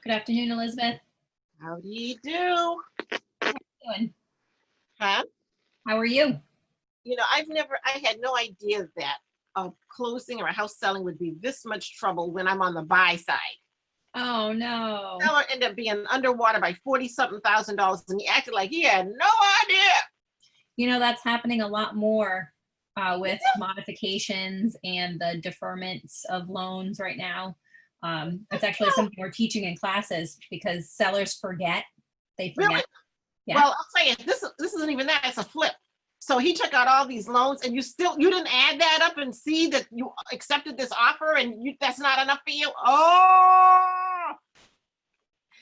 Good afternoon, Elizabeth. How do you do? How are you doing? Huh? How are you? You know, I had no idea that closing or a house selling would be this much trouble when I'm on the buy side. Oh, no. Seller ended up being underwater by $40-something thousand, and he acted like he had no idea. You know, that's happening a lot more with modifications and the deferments of loans right now. It's actually something we're teaching in classes because sellers forget. They forget. Really? Yeah. Well, I'll tell you, this isn't even that, it's a flip. So he took out all these loans and you didn't add that up and see that you accepted this offer and that's not enough for you. Oh,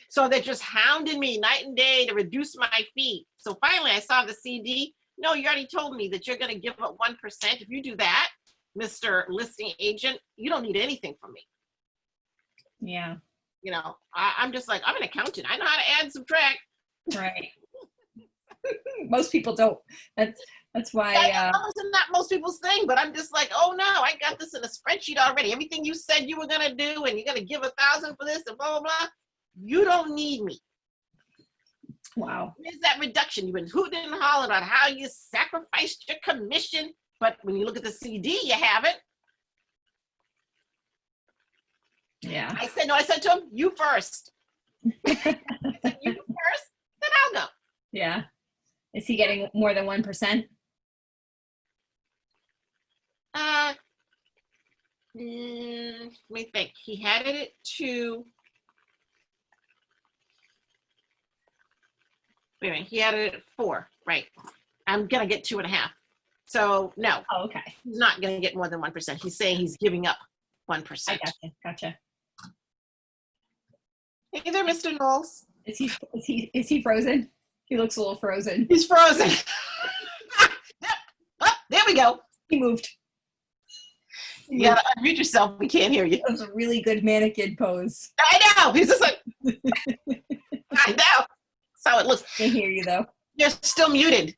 so they're just hounding me night and day to reduce my fee. So finally I saw the CD. No, you already told me that you're going to give up 1%. If you do that, Mr. Listing Agent, you don't need anything from me. Yeah. You know, I'm just like, I'm an accountant. I know how to add and subtract. Right. Most people don't. That's why. Yeah, wasn't that most people's thing, but I'm just like, oh no, I got this in a spreadsheet already. Everything you said you were gonna do, and you're gonna give 1,000 for this, and blah blah blah. You don't need me. Wow. Where's that reduction? You've been hooting and hollering about how you sacrificed your commission, but when you look at the CD, you haven't. Yeah. I said to him, you first. I said, you first, then I'll go. Yeah. Is he getting more than 1%? Let me think. He had it to. Wait a minute, he had it at 4, right? I'm gonna get 2.5. So no. Oh, okay. He's not gonna get more than 1%. He's saying he's giving up 1%. I gotcha. Hey there, Mr. Knowles. Is he frozen? He looks a little frozen. He's frozen. Oh, there we go. He moved. You gotta unmute yourself. We can't hear you. That was a really good mannequin pose. I know. He's just like, I know. That's how it looks. I can hear you though. You're still muted.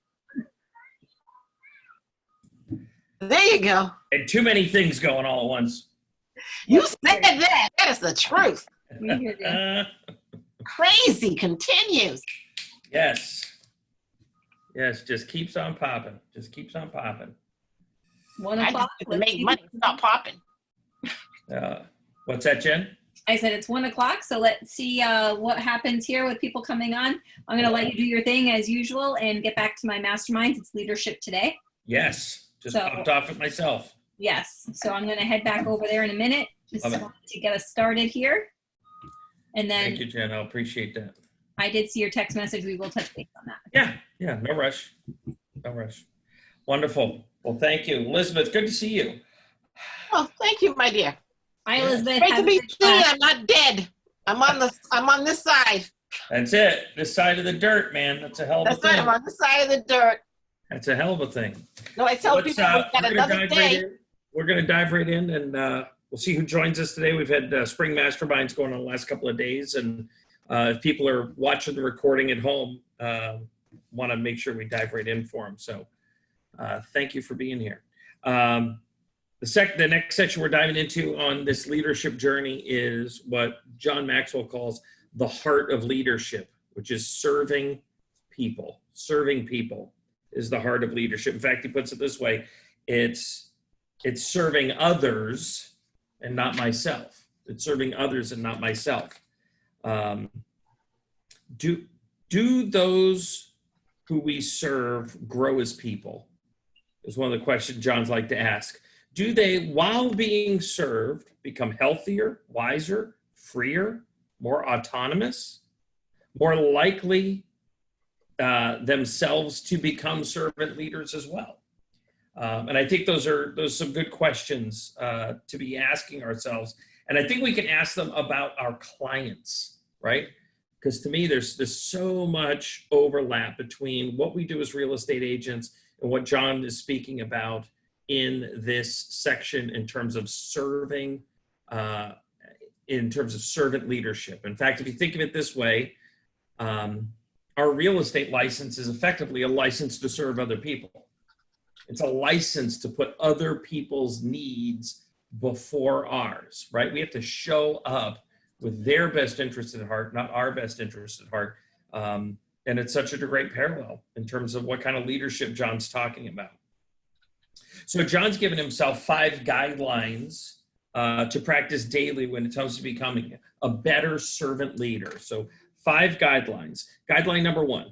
There you go. And too many things going all at once. You said that. That is the truth. We hear you. Crazy continues. Yes. Yes, just keeps on popping. Just keeps on popping. 1 I o'clock. just to make money. It's not popping. What's that, Jen? I said it's 1 o'clock, so let's see what happens here with people coming on. I'm going to let you do your thing as usual and get back to my masterminds. It's leadership today. Yes. Just So- popped off it myself. Yes. So I'm going to head back over there in a minute just to get us started here. And then Thank you, Jen. I appreciate that. I did see your text message. We will touch base on that. Yeah. No rush. No rush. Wonderful. Well, thank you. Elizabeth, good to see you. Oh, thank you, my dear. Hi, Elizabeth. Great Have to a be good seen. class. I'm not dead. I'm on this side. That's it. This side of the dirt, man. That's a hell of a That's right. thing. I'm on the side of the dirt. That's a hell of a thing. No, I tell Let's, people we've got we're gonna another dive right day. in. We're going to dive right in, and we'll see who joins us today. We've had spring masterminds going on the last couple of days, and if people are watching the recording at home, want to make sure we dive right in for them. So thank you for being here. The next section we're diving into on this leadership journey is what John Maxwell calls the heart of leadership, which is serving people. Serving people is the heart of leadership. In fact, he puts it this way: it's serving others and not myself. It's serving others and not myself. Do those who we serve grow as people? Is one of the questions John's like to ask. Do they, while being served, become healthier, wiser, freer, more autonomous, more likely themselves to become servant leaders as well? And I think those are some good questions to be asking ourselves. And I think we can ask them about our clients, right? Because to me, there's so much overlap between what we do as real estate agents and what John is speaking about in this section in terms of serving, in terms of servant leadership. In fact, if you think of it this way, our real estate license is effectively a license to serve other people. It's a license to put other people's needs before ours, right? We have to show up with their best interest at heart, not our best interest at heart. And it's such a great parallel in terms of what kind of leadership John's talking about. So John's given himself 5 guidelines to practice daily when it comes to becoming a better servant leader. So 5 guidelines. Guideline number 1,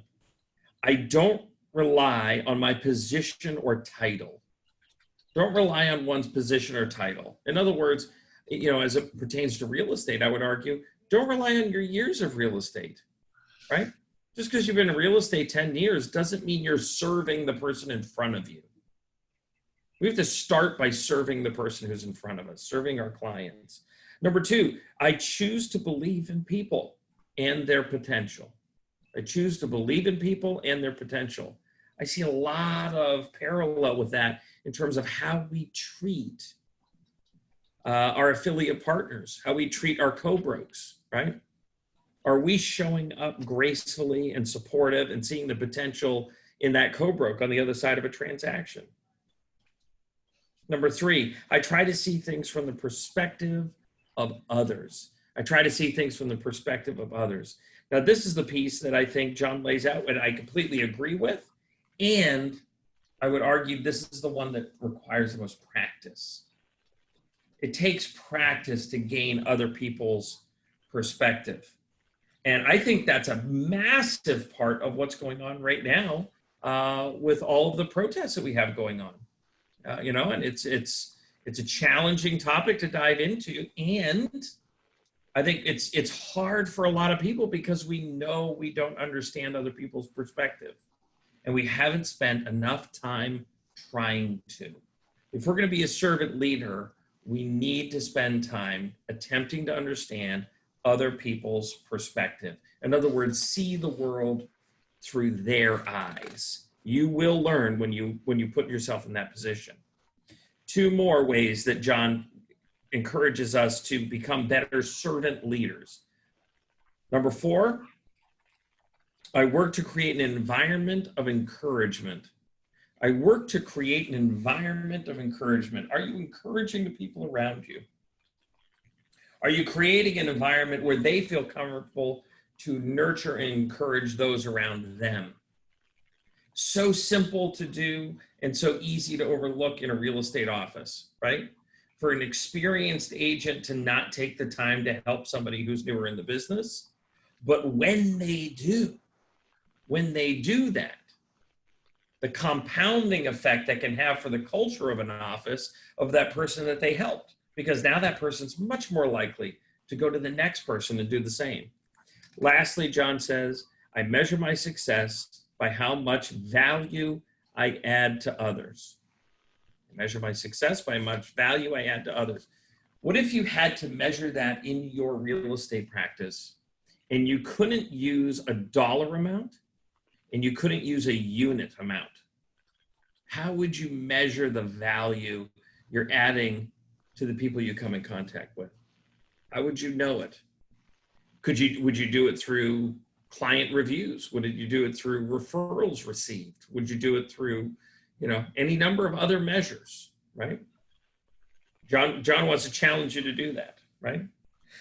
I don't rely on my position or title. Don't rely on one's position or title. In other words, as it pertains to real estate, I would argue, don't rely on your years of real estate, right? Just because you've been in real estate 10 years doesn't mean you're serving the person in front of you. We have to start by serving the person who's in front of us, serving our clients. Number 2, I choose to believe in people and their potential. I choose to believe in people and their potential. I see a lot of parallel with that in terms of how we treat our affiliate partners, how we treat our co-brokes, right? Are we showing up gracefully and supportive and seeing the potential in that co-broke on the other side of a transaction? Number 3, I try to see things from the perspective of others. I try to see things from the perspective of others. Now, this is the piece that I think John lays out and I completely agree with. And I would argue this is the one that requires the most practice. It takes practice to gain other people's perspective. And I think that's a massive part of what's going on right now with all of the protests that we have going on. And it's a challenging topic to dive into. And I think it's hard for a lot of people because we know we don't understand other people's perspective. And we haven't spent enough time trying to. If we're going to be a servant leader, we need to spend time attempting to understand other people's perspective. In other words, see the world through their eyes. You will learn when you put yourself in that position. 2 more ways that John encourages us to become better servant leaders. Number 4, I work to create an environment of encouragement. I work to create an environment of encouragement. Are you encouraging the people around you? Are you creating an environment where they feel comfortable to nurture and encourage those around them? So simple to do and so easy to overlook in a real estate office, right? For an experienced agent to not take the time to help somebody who's newer in the business. But when they do that, the compounding effect that can have for the culture of an office of that person that they helped, because now that person's much more likely to go to the next person and do the same. Lastly, John says, I measure my success by how much value I add to others. I measure my success by how much value I add to others. What if you had to measure that in your real estate practice and you couldn't use a dollar amount and you couldn't use a unit amount? How would you measure the value you're adding to the people you come in contact with? How would you know it? Would you do it through client reviews? Would you do it through referrals received? Would you do it through, any number of other measures, right? John wants to challenge you to do that, right?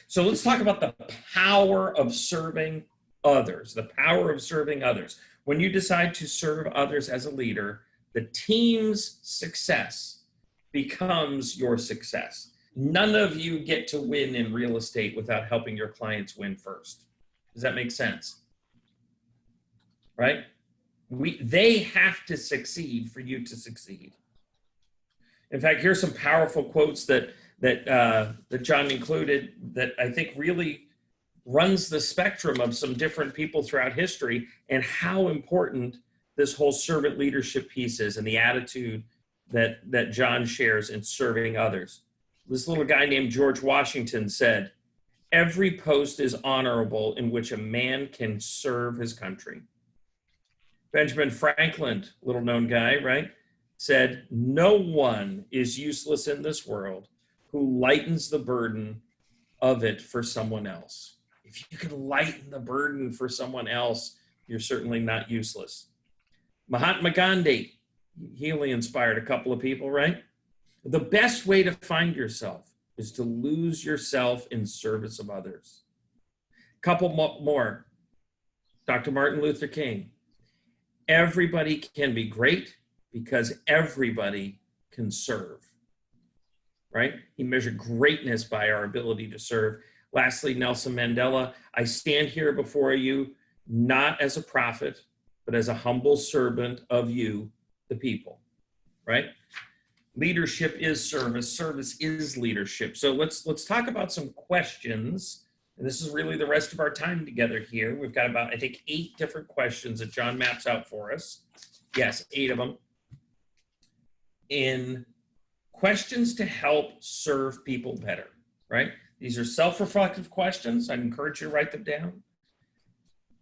So let's talk about the power of serving others, the power of serving others. When you decide to serve others as a leader, the team's success becomes your success. None of you get to win in real estate without helping your clients win first. Does that make sense? Right? They have to succeed for you to succeed. In fact, here's some powerful quotes that John included that I think really runs the spectrum of some different people throughout history and how important this whole servant leadership piece is and the attitude that John shares in serving others. This little guy named George Washington said, every post is honorable in which a man can serve his country. Benjamin Franklin, little known guy, right, said, no one is useless in this world who lightens the burden of it for someone else. If you can lighten the burden for someone else, you're certainly not useless. Mahatma Gandhi, he only inspired a couple of people, right? The best way to find yourself is to lose yourself in service of others. Couple more. Dr. Martin Luther King. Everybody can be great because everybody can serve, right? He measured greatness by our ability to serve. Lastly, Nelson Mandela, I stand here before you not as a prophet, but as a humble servant of you, the people, right? Leadership is service. Service is leadership. So let's talk about some questions. And this is really the rest of our time together here. We've got about, I think, 8 different questions that John maps out for us. Yes, 8 of them. In questions to help serve people better, right? These are self-reflective questions. I'd encourage you to write them down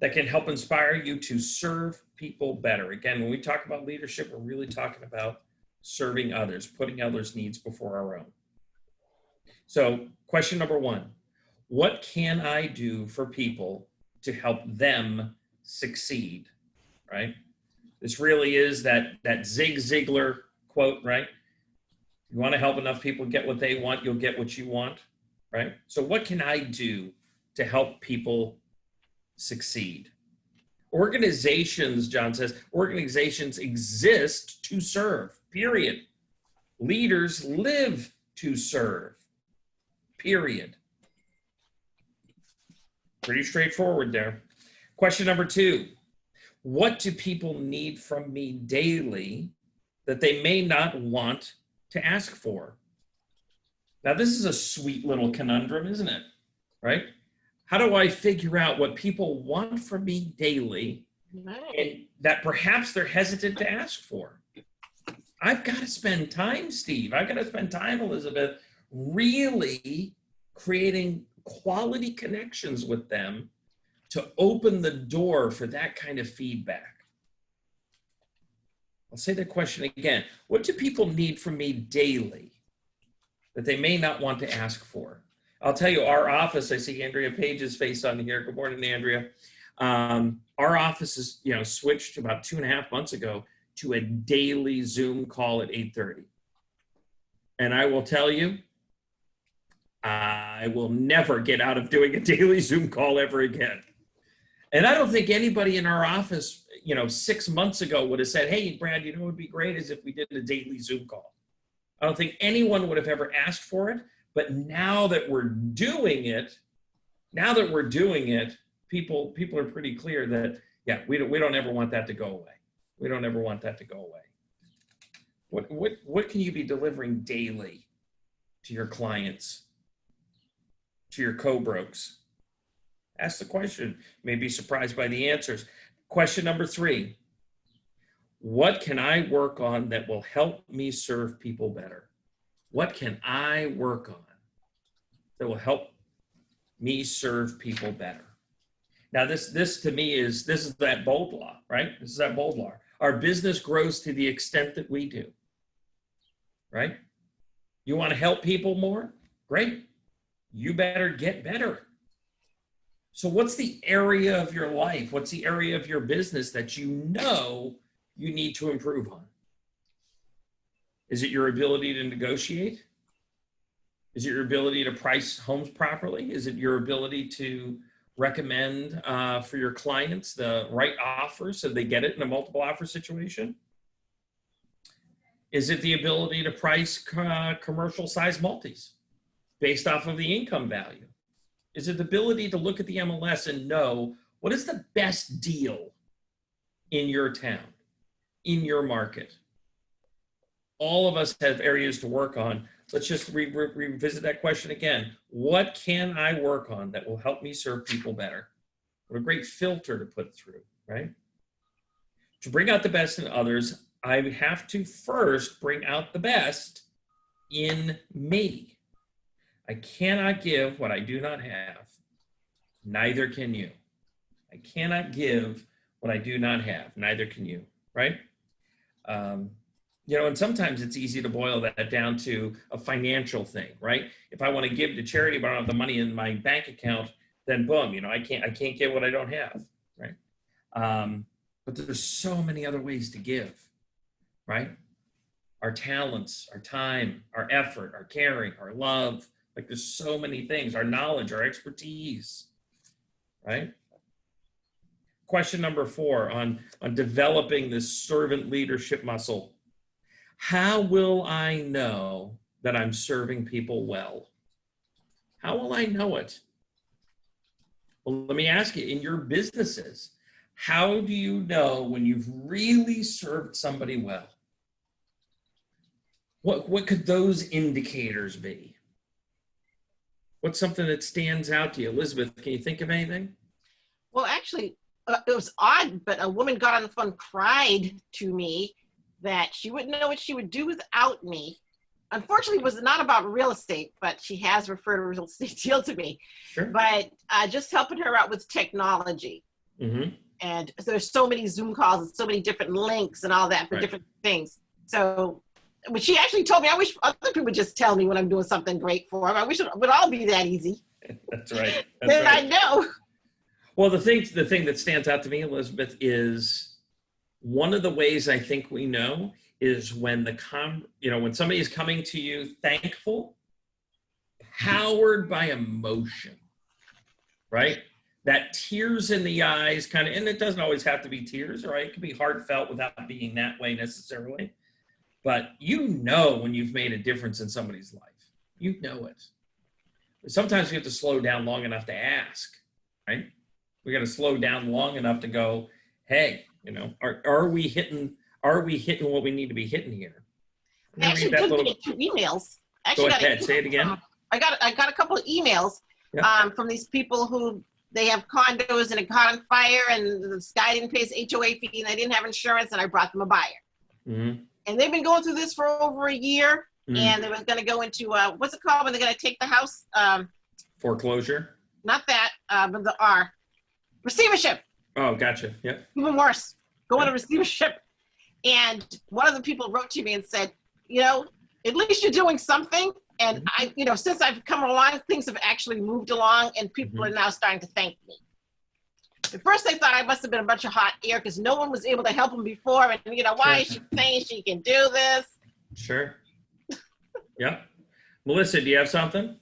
that can help inspire you to serve people better. Again, when we talk about leadership, we're really talking about serving others, putting others' needs before our own. So question number 1, what can I do for people to help them succeed, right? This really is that Zig Ziglar quote, right? You want to help enough people get what they want, you'll get what you want, right? So what can I do to help people succeed? Organizations, John says, organizations exist to serve, period. Leaders live to serve, period. Pretty straightforward there. Question number 2, what do people need from me daily that they may not want to ask for? Now, this is a sweet little conundrum, isn't it? Right? How do I figure out what people want from me daily and that perhaps they're hesitant to ask for? I've got to spend time, Steve. I've got to spend time, Elizabeth, really creating quality connections with them to open the door for that kind of feedback. I'll say that question again. What do people need from me daily that they may not want to ask for? I'll tell you, our office, I see Andrea Page's face on here. Good morning, Andrea. Our office is, switched about 2.5 months ago to a daily Zoom call at 8:30. And I will tell you, I will never get out of doing a daily Zoom call ever again. And I don't think anybody in our office, 6 months ago would have said, hey, Brad, what would be great is if we did a daily Zoom call. I don't think anyone would have ever asked for it. But now that we're doing it, people are pretty clear that, yeah, we don't ever want that to go away. We don't ever want that to go away. What can you be delivering daily to your clients, to your co-brokes? Ask the question. You may be surprised by the answers. Question number 3, what can I work on that will help me serve people better? What can I work on that will help me serve people better? Now, this to me is that bold law, right? This is that bold law. Our business grows to the extent that we do, right? You want to help people more? Great. You better get better. So what's the area of your life? What's the area of your business that you need to improve on? Is it your ability to negotiate? Is it your ability to price homes properly? Is it your ability to recommend for your clients the right offer so they get it in a multiple offer situation? Is it the ability to price commercial size multis based off of the income value? Is it the ability to look at the MLS and know what is the best deal in your town, in your market? All of us have areas to work on. Let's just revisit that question again. What can I work on that will help me serve people better? What a great filter to put through, right? To bring out the best in others, I have to first bring out the best in me. I cannot give what I do not have. Neither can you. I cannot give what I do not have. Neither can you, right? And sometimes it's easy to boil that down to a financial thing, right? If I want to give to charity, but I don't have the money in my bank account, then boom, I can't get what I don't have, right? But there's so many other ways to give, right? Our talents, our time, our effort, our caring, our love, Like there's so many things, our knowledge, our expertise, right? Question number 4 on developing this servant leadership muscle. How will I know that I'm serving people well? How will I know it? Well, let me ask you, in your businesses, how do you know when you've really served somebody well? What could those indicators be? What's something that stands out to you? Elizabeth, can you think of anything? Well, actually, it was odd, but a woman got on the phone, cried to me that she wouldn't know what she would do without me. Unfortunately, it was not about real estate, but she has referred a real estate deal to me. Sure. But just helping her out with technology. Mm-hmm. And there's so many Zoom calls and so many different links and all that for Right. different things. So, but she actually told me, I wish other people would just tell me when I'm doing something great for them. I wish it would all be that easy. That's right. That's Then right. I know. Well, the thing that stands out to me, Elizabeth, is one of the ways I think we know is when when somebody is coming to you thankful, powered by emotion, right? That tears in the eyes kind of, and it doesn't always have to be tears, right? It can be heartfelt without being that way necessarily. But you know when you've made a difference in somebody's life. You know it. Sometimes we have to slow down long enough to ask, right? We got to slow down long enough to go, hey, are we hitting what we need to be hitting here? I actually did get 2 emails. Go ahead, say it again. I got a couple of emails Yeah. from these people who they have condos and it caught on fire and this guy didn't pay his HOA fee and they didn't have insurance and I brought them a buyer. Mm-hmm. And they've been going through this for over a year. Mm-hmm. And they were going to go into, what's it called when they're going to take the house? Foreclosure? Not that, but the R. Receivership. Oh, gotcha. Yeah. Even worse. Go into receivership. And one of the people wrote to me and said, at least you're doing something. And I, since I've come along, things have actually moved along and people are now starting to thank me. At first, they thought I must have been a bunch of hot air because no one was able to help them before. And, why is she saying she can do this? Sure. Yeah. Melissa, do you have something?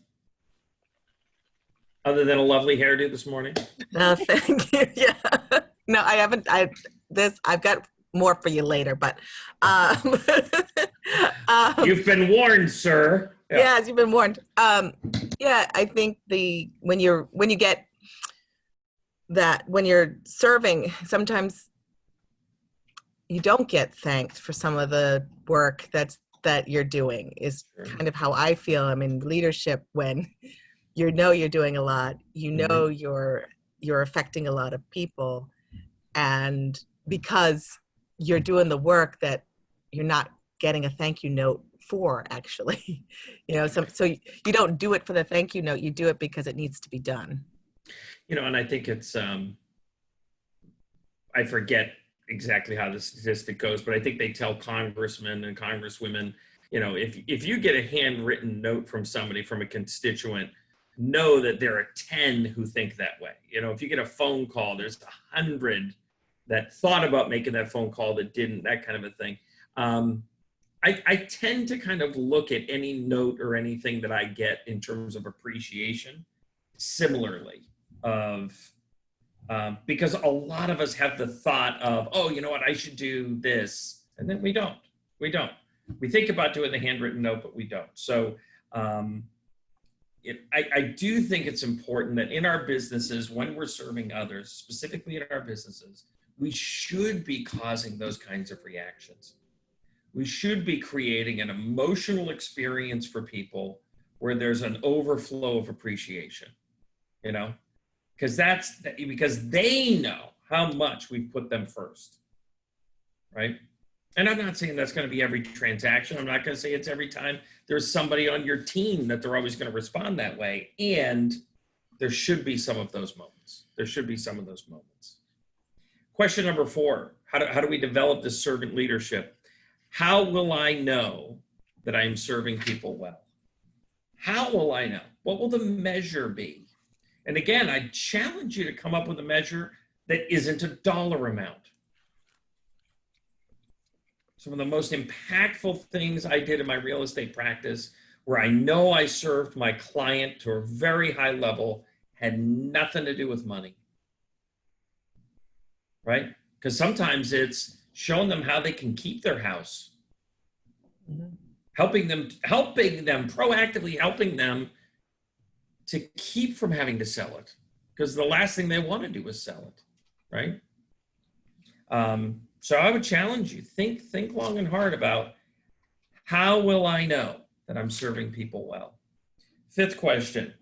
Other than a lovely hairdo this morning? No, thank you. Yeah. No, I haven't. I've got more for you later, but You've been warned, sir. Yeah. yes, you've been warned. Yeah, I think when you get that, when you're serving, sometimes you don't get thanked for some of the work that you're doing is Sure. kind of how I feel. I mean, leadership, when you're doing a lot, you're affecting a lot of people, and because you're doing the work that you're not getting a thank you note for, actually, so you don't do it for the thank you note, you do it because it needs to be done. And I think it's, I forget exactly how the statistic goes, but I think they tell congressmen and congresswomen, if you get a handwritten note from somebody, from a constituent, know that there are 10 who think that way. If you get a phone call, there's 100 that thought about making that phone call that didn't, that kind of a thing. I tend to kind of look at any note or anything that I get in terms of appreciation similarly, because a lot of us have the thought of, oh, you know what, I should do this. And then we don't. We think about doing the handwritten note, but we don't. So I do think it's important that in our businesses, when we're serving others, specifically in our businesses, we should be causing those kinds of reactions. We should be creating an emotional experience for people where there's an overflow of appreciation, because they know how much we've put them first, right? And I'm not saying that's going to be every transaction. I'm not going to say it's every time there's somebody on your team that they're always going to respond that way. And there should be some of those moments. Question number 4, how do we develop this servant leadership? How will I know that I'm serving people well? How will I know? What will the measure be? And again, I challenge you to come up with a measure that isn't a dollar amount. Some of the most impactful things I did in my real estate practice where I know I served my client to a very high level, had nothing to do with money, right? Because sometimes it's showing them how they can keep their house, Mhm. helping them, proactively helping them to keep from having to sell it, because the last thing they want to do is sell it, right? So I would challenge you, think long and hard about, how will I know that I'm serving people well? Fifth question.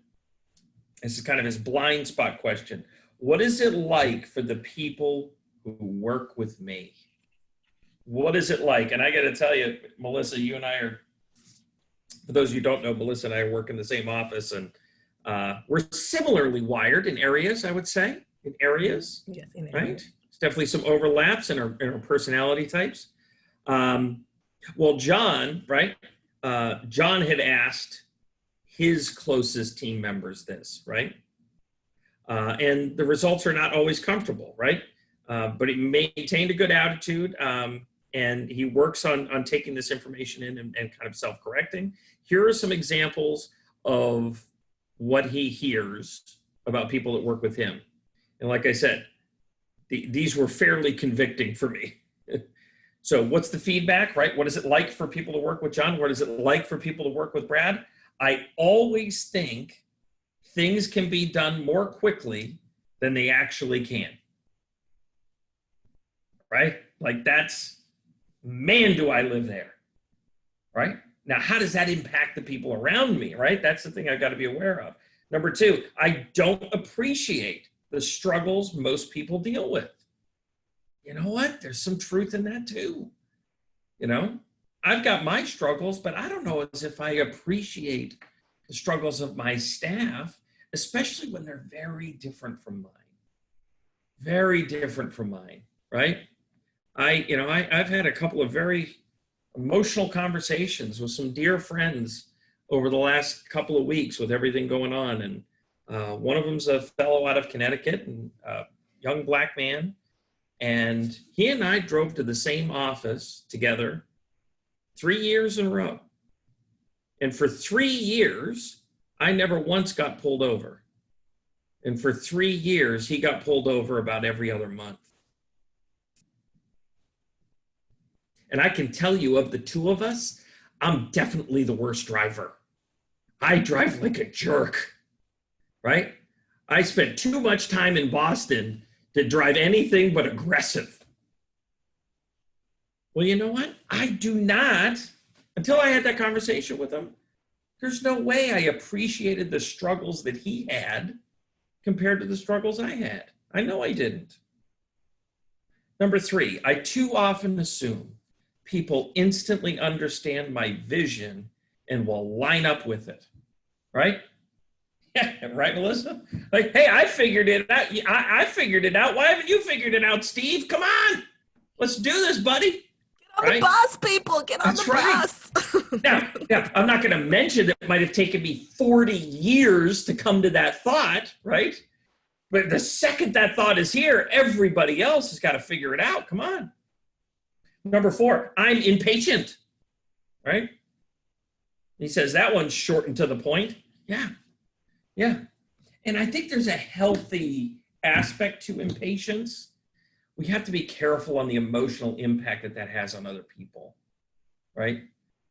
This is kind of his blind spot question. What is it like for the people who work with me? What is it like? And I got to tell you, Melissa, you and I are, for those of you who don't know, Melissa and I work in the same office, and we're similarly wired in areas, I would say, in areas, Yes, in right? areas. There's definitely some overlaps in our personality types. Well, John, right? John had asked his closest team members this, right? And the results are not always comfortable, right? But he maintained a good attitude, and he works on taking this information in and kind of self-correcting. Here are some examples of what he hears about people that work with him. And like I said, these were fairly convicting for me. So what's the feedback, right? What is it like for people to work with John? What is it like for people to work with Brad? I always think things can be done more quickly than they actually can, right? Like that's, man, do I live there, right? Now, how does that impact the people around me, right? That's the thing I've got to be aware of. Number two, I don't appreciate the struggles most people deal with. You know what? There's some truth in that too. You know, I've got my struggles, but I don't know as if I appreciate the struggles of my staff, especially when they're very different from mine. Very different from mine, right? I've had a couple of very emotional conversations with some dear friends over the last couple of weeks with everything going on. And one of them's a fellow out of Connecticut, and a young Black man. And he and I drove to the same office together 3 years in a row. And for 3 years, I never once got pulled over. And for 3 years, he got pulled over about every other month. And I can tell you, of the two of us, I'm definitely the worst driver. I drive like a jerk, right? I spent too much time in Boston to drive anything but aggressive. Well, you know what? I do not, until I had that conversation with him, there's no way I appreciated the struggles that he had compared to the struggles I had. I know I didn't. Number three, I too often assume people instantly understand my vision and will line up with it, right? Yeah, right, Melissa? Like, hey, I figured it out. I figured it out. Why haven't you figured it out, Steve? Come on. Let's do this, buddy. Get on Right? the bus, people. Get on That's the right. bus. Now, I'm not going to mention that it might have taken me 40 years to come to that thought, right? But the second that thought is here, everybody else has got to figure it out. Come on. Number four, I'm impatient, right? He says that one's short and to the point. Yeah. Yeah. And I think there's a healthy aspect to impatience. We have to be careful on the emotional impact that has on other people, right?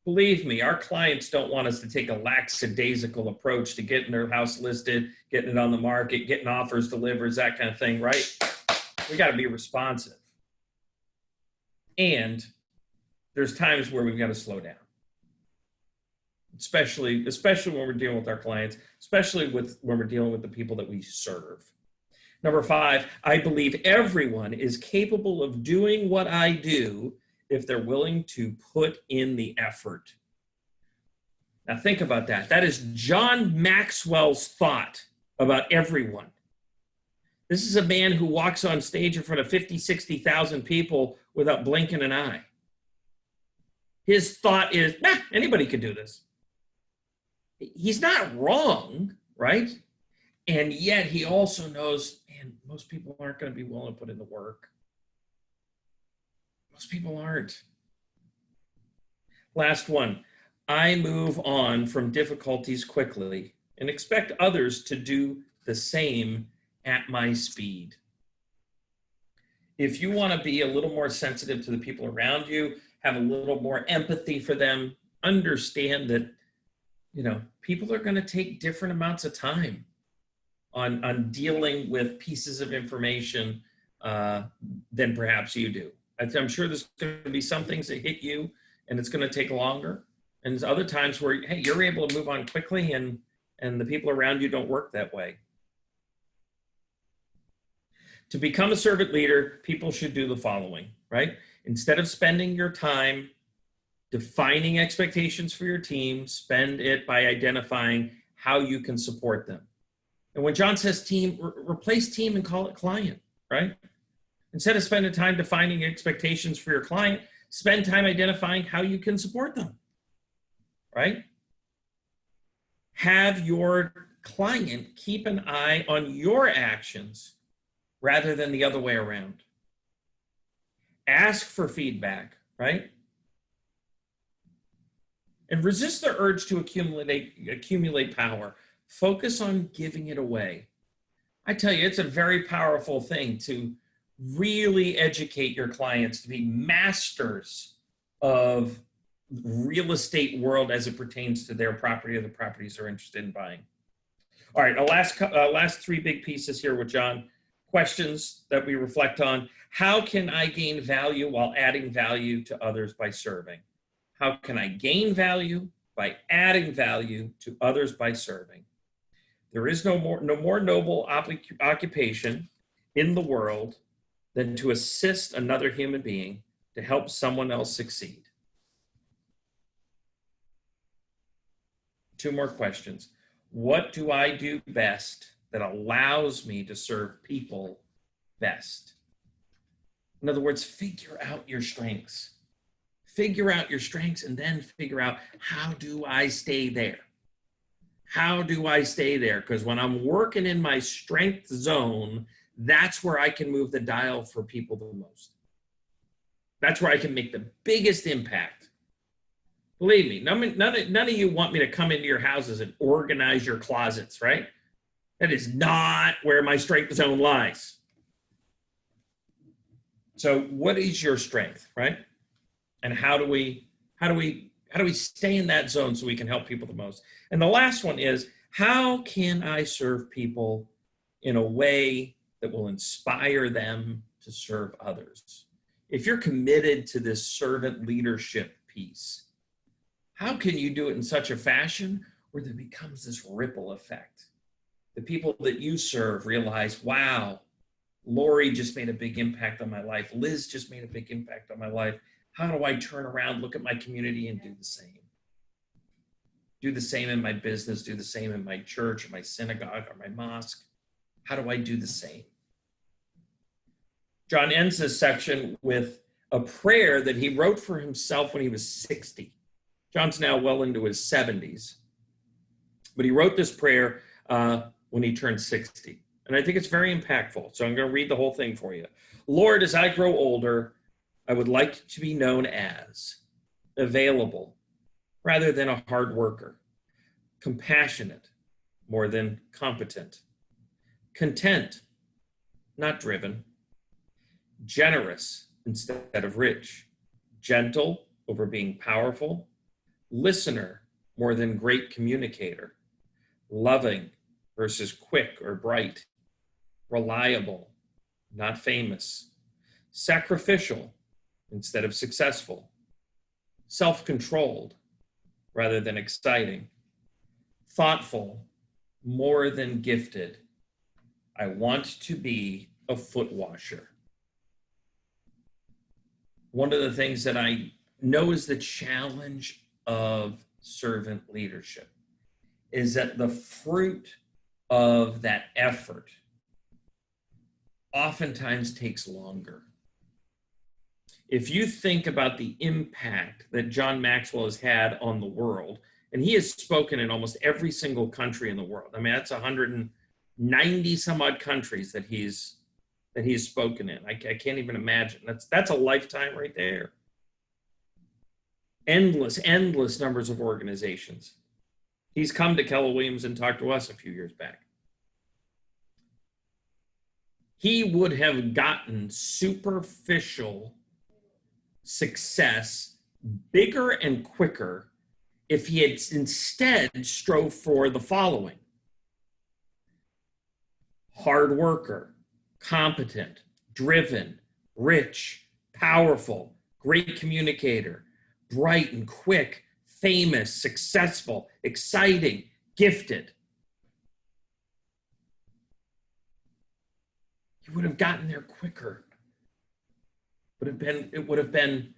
Believe me, our clients don't want us to take a lackadaisical approach to getting their house listed, getting it on the market, getting offers delivered, that kind of thing, right? We got to be responsive. And there's times where we've got to slow down. Especially when we're dealing with our clients, especially when we're dealing with the people that we serve. Number five, I believe everyone is capable of doing what I do if they're willing to put in the effort. Now think about that. That is John Maxwell's thought about everyone. This is a man who walks on stage in front of 50, 60,000 people without blinking an eye. His thought is, anybody could do this. He's not wrong, right? And yet he also knows, man, most people aren't going to be willing to put in the work. Most people aren't. Last one. I move on from difficulties quickly and expect others to do the same at my speed. If you want to be a little more sensitive to the people around you, have a little more empathy for them, understand that, people are going to take different amounts of time on dealing with pieces of information than perhaps you do. I'm sure there's going to be some things that hit you and it's going to take longer. And there's other times where, hey, you're able to move on quickly and the people around you don't work that way. To become a servant leader, people should do the following, right? Instead of spending your time defining expectations for your team, spend it by identifying how you can support them. And when John says team, replace team and call it client, right? Instead of spending time defining expectations for your client, spend time identifying how you can support them, right? Have your client keep an eye on your actions rather than the other way around. Ask for feedback, right? And resist the urge to accumulate power. Focus on giving it away. I tell you, it's a very powerful thing to really educate your clients to be masters of real estate world as it pertains to their property or the properties they're interested in buying. All right, last three big pieces here with John. Questions that we reflect on. How can I gain value while adding value to others by serving? How can I gain value by adding value to others by serving? There is no more noble occupation in the world than to assist another human being to help someone else succeed. Two more questions. What do I do best that allows me to serve people best? In other words, figure out your strengths. Figure out your strengths and then figure out, how do I stay there? How do I stay there? Because when I'm working in my strength zone, that's where I can move the dial for people the most. That's where I can make the biggest impact. Believe me, none of you want me to come into your houses and organize your closets, right? That is not where my strength zone lies. So what is your strength, right? And how do we stay in that zone so we can help people the most? And the last one is, how can I serve people in a way that will inspire them to serve others? If you're committed to this servant leadership piece, how can you do it in such a fashion where there becomes this ripple effect? The people that you serve realize, wow, Lori just made a big impact on my life. Liz just made a big impact on my life. How do I turn around, look at my community and do the same? Do the same in my business, do the same in my church, or my synagogue, or my mosque. How do I do the same? John ends this section with a prayer that he wrote for himself when he was 60. John's now well into his 70s. But he wrote this prayer when he turned 60. And I think it's very impactful. So I'm going to read the whole thing for you. Lord, as I grow older, I would like to be known as available rather than a hard worker, compassionate more than competent, content, not driven, generous instead of rich, gentle over being powerful, listener more than great communicator, loving versus quick or bright, reliable, not famous, sacrificial instead of successful, self-controlled rather than exciting, thoughtful more than gifted. I want to be a foot washer. One of the things that I know is the challenge of servant leadership is that the fruit of that effort oftentimes takes longer. If you think about the impact that John Maxwell has had on the world, and he has spoken in almost every single country in the world. I mean, that's 190 some odd countries that he's spoken in. I can't even imagine. That's a lifetime right there. endless numbers of organizations. He's come to Keller Williams and talked to us a few years back. He would have gotten superficial success bigger and quicker if he had instead strove for the following: hard worker, competent, driven, rich, powerful, great communicator, bright and quick, famous, successful, exciting, gifted. He would have gotten there quicker. It would have been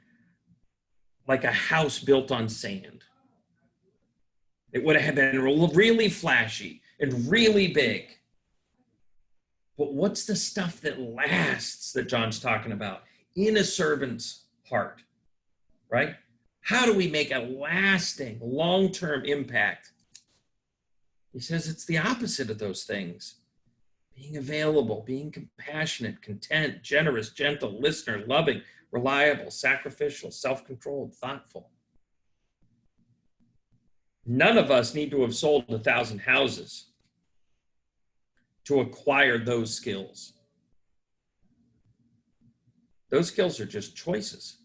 like a house built on sand. It would have been really flashy and really big. But what's the stuff that lasts that John's talking about? In a servant's heart, right? How do we make a lasting, long-term impact? He says it's the opposite of those things. Being available, being compassionate, content, generous, gentle, listener, loving, reliable, sacrificial, self-controlled, thoughtful. None of us need to have sold 1,000 houses to acquire those skills. Those skills are just choices.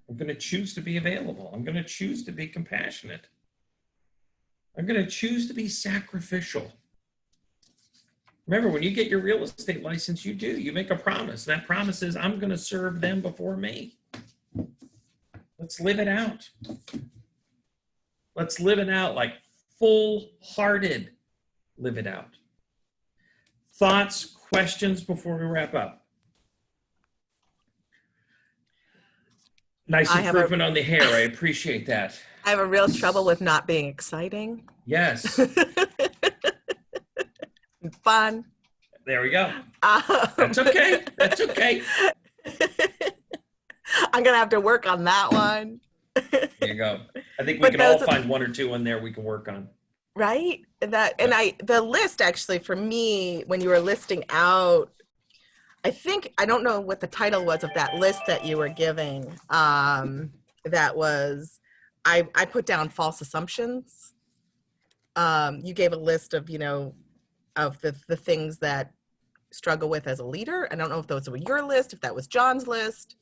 I'm going to choose to be available. I'm going to choose to be compassionate. I'm going to choose to be sacrificial. Remember, when you get your real estate license, you make a promise. That promise is, I'm going to serve them before me. Let's live it out. Let's live it out, like full-hearted live it out. Thoughts, questions before we wrap up? Nice improvement on the hair. I appreciate that. I have a real trouble with not being exciting. Yes. Fun. There we go. That's okay. That's okay. I'm going to have to work on that one. There you go. I think we can all find one or two in there we can work on. Right? The list actually for me, when you were listing out, I don't know what the title was of that list that you were giving. That was, I put down false assumptions. You gave a list of, of the things that struggle with as a leader. I don't know if those were your list, if that was John's list.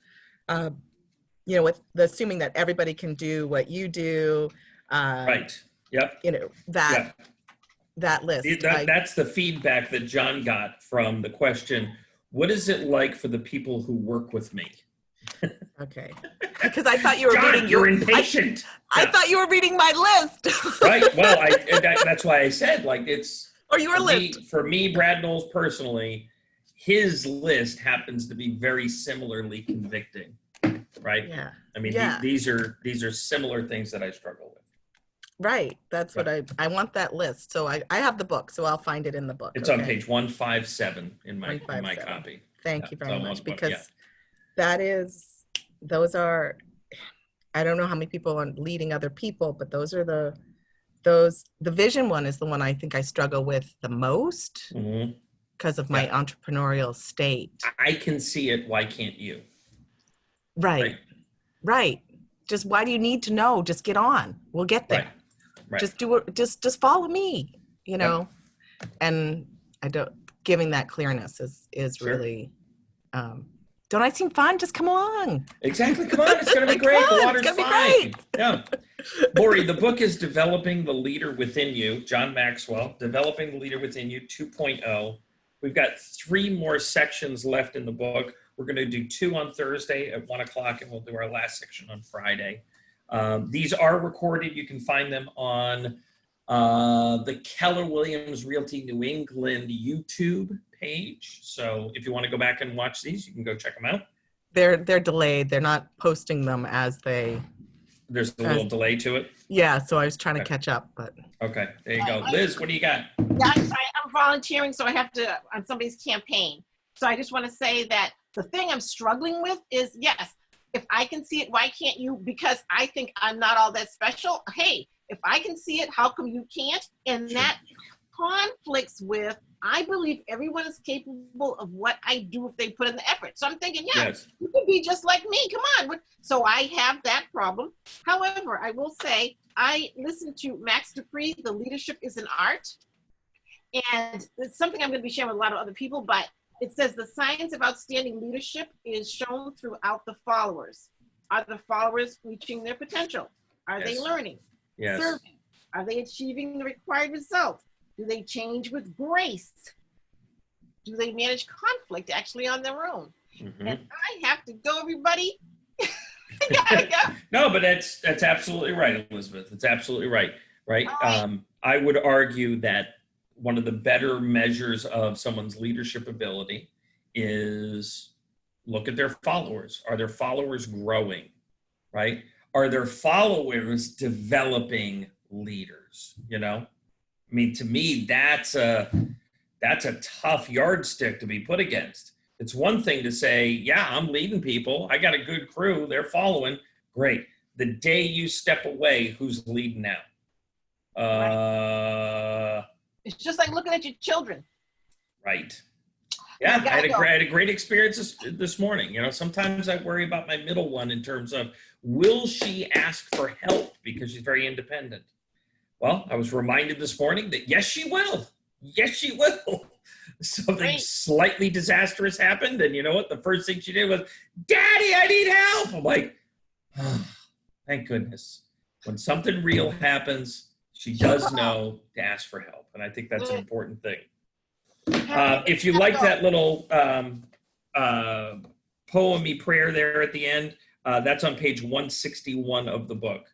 With the assuming that everybody can do what you do. Right. Yep. That list. That's the feedback that John got from the question, what is it like for the people who work with me? Okay. Because I thought you were John, reading you're impatient. I thought you were reading my list. Right. Well, that's why I said, it's, or your list. For me, Brad Knowles personally, his list happens to be very similarly convicting. Right. Yeah. I mean, these are similar things that I struggle with. Right. That's what I want that list. So I have the book, so I'll find it in the book. It's on page 157 in my copy. Thank you very much, because those are, I don't know how many people are leading other people, but those are the vision one is the one I think I struggle with the most because of my entrepreneurial state. I can see it. Why can't you? Right. Just why do you need to know? Just get on. We'll get there. Right. Just do it. Just follow me, and giving that clearness is really, don't I seem fun? Just come along. Exactly. Come on. It's going to be great. The water's fine. Yeah. Lori, the book is Developing the Leader Within You, John Maxwell, Developing the Leader Within You 2.0. We've got 3 more sections left in the book. We're going to do 2 on Thursday at 1:00, and we'll do our last section on Friday. These are recorded. You can find them on the Keller Williams Realty New England YouTube page. So if you want to go back and watch these, you can go check them out. They're delayed. They're not posting them as they. There's a little delay to it. Yeah, so I was trying to catch up, but. Okay, there you go. Liz, what do you got? Yeah, I'm volunteering, so I have to on somebody's campaign. So I just want to say that the thing I'm struggling with is, yes, if I can see it, why can't you? Because I think I'm not all that special. Hey, if I can see it, how come you can't? And that conflicts with, I believe everyone is capable of what I do if they put in the effort. So I'm thinking, yeah, Yes. you can be just like me. Come on. So I have that problem. However, I will say, I listened to Max Dupree, The Leadership is an Art. And it's something I'm going to be sharing with a lot of other people, but it says the science of outstanding leadership is shown throughout the followers. Are the followers reaching their potential? Are they Yes. learning? Yes. Serving? Are they achieving the required result? Do they change with grace? Do they manage conflict actually on their own? Mhm. And I have to go, everybody. I gotta go. No, but that's absolutely right, Elizabeth. It's absolutely right. Right. All right. I would argue that one of the better measures of someone's leadership ability is look at their followers. Are their followers growing? Right? Are their followers developing leaders? You know, I mean, to me, that's a tough yardstick to be put against. It's one thing to say, yeah, I'm leading people. I got a good crew. They're following. Great. The day you step away, who's leading now? It's just like looking at your children. Right. Yeah, gotta I had go. a great experience this morning. You know, sometimes I worry about my middle one in terms of, will she ask for help because she's very independent? Well, I was reminded this morning that yes, she will. Yes, she will. Something Great. slightly disastrous happened, and you know what? The first thing she did was, "Daddy, I need help." I'm like, oh, thank goodness. When something real happens, she does know to ask for help, and I think that's an important thing. If you like that little poem-y prayer there at the end, that's on page 161 of the book.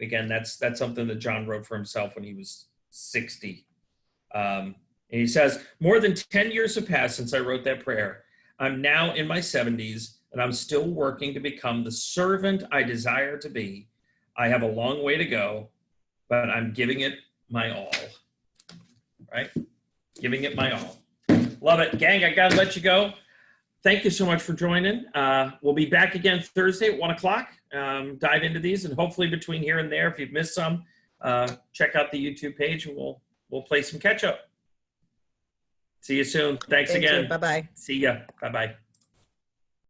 Again, that's something that John wrote for himself when he was 60. And he says, more than 10 years have passed since I wrote that prayer. I'm now in my 70s, and I'm still working to become the servant I desire to be. I have a long way to go, but I'm giving it my all. Right? Giving it my all. Love it. Gang, I got to let you go. Thank you so much for joining. We'll be back again Thursday at 1 o'clock. Dive into these, and hopefully between here and there, if you've missed some, check out the YouTube page, and we'll play some catch up. See you soon. Thanks Thank you. again. Bye-bye. See ya. Bye-bye.